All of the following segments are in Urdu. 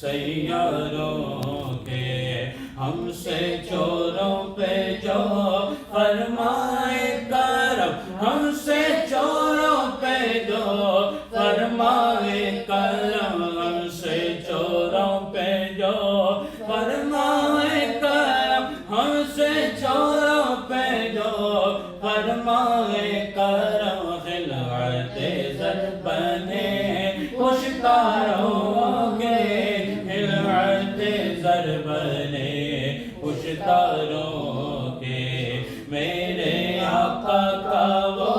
سیاروں کے ہم سے چوروں پہ جو فرمائے کرم، ہم سے چوروں پہ جو فرمائے کرم، ہم سے چوروں پہ جو فرمائے کرم، ہم سے چوروں پہ جو فرمائے کرم، خلعت زر بنے پشتاروں کے، خلعت زر بنے پشتاروں کے، میرے آقا کا وہ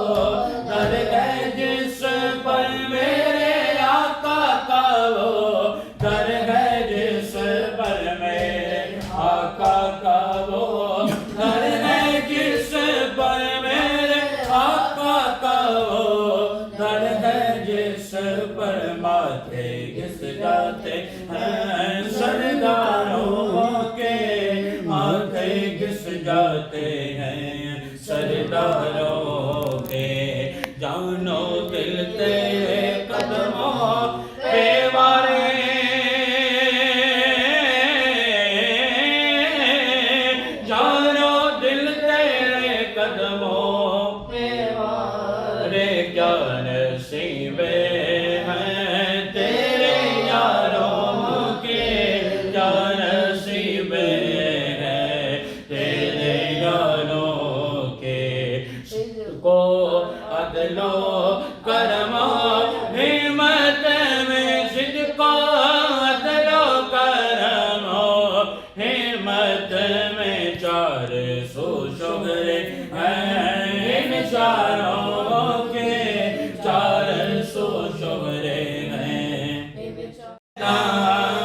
در ہے جس پر، میرے آقا کا وہ در ہے جس پر، میرے آقا کا وہ در ہے جس پر، میرے آقا کا وہ در ہے جس پر، ماتھے گھس جاتے ہیں سرداروں کے، ماتھے گھس جاتے ہیں سرداروں کے، جانو دل تیرے قدموں پہ وارے، جانو دل تیرے قدموں پہ وارے، کیا نصیبے ہیں تیرے یاروں کے، کیا نصیبے ہیں تیرے یاروں کے، صدق و عدل و کرم و ہمت میں، صدق و عدل و کرم و ہمت میں، چار سو شعرے ہیں ان چاروں کے، چار سو شعرے ہیں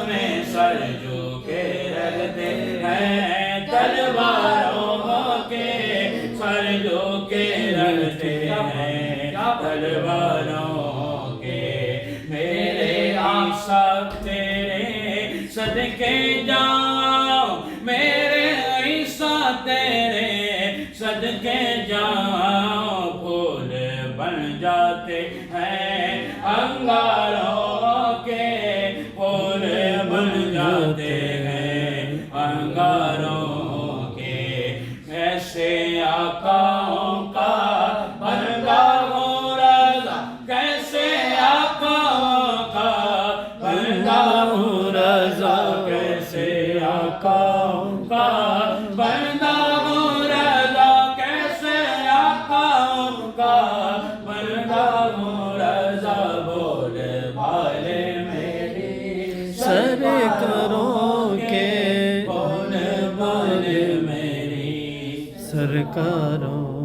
میں، سر جھکے رکھتے ہیں تلواروں کے، سر جھکے رکھتے ہیں تلواروں کے، میرے آقا تیرے صدقے جاؤں، میرے عیسیٰ تیرے صدقے جاؤں، پھول بن جاتے ہیں انگاروں کے، پھول بن جاتے ہیں انگاروں کے، کیسے آقاؤں کا بندہ ہوں رضا، کیسے آقاؤں کا بندہ ہوں رضا، کیسے آقاؤں کا بندہ ہوں رضا، کیسے آقاؤں کا بندہ ہوں رضا، بول بھالے میری سرکاروں کے، بول بھالے میری سرکاروں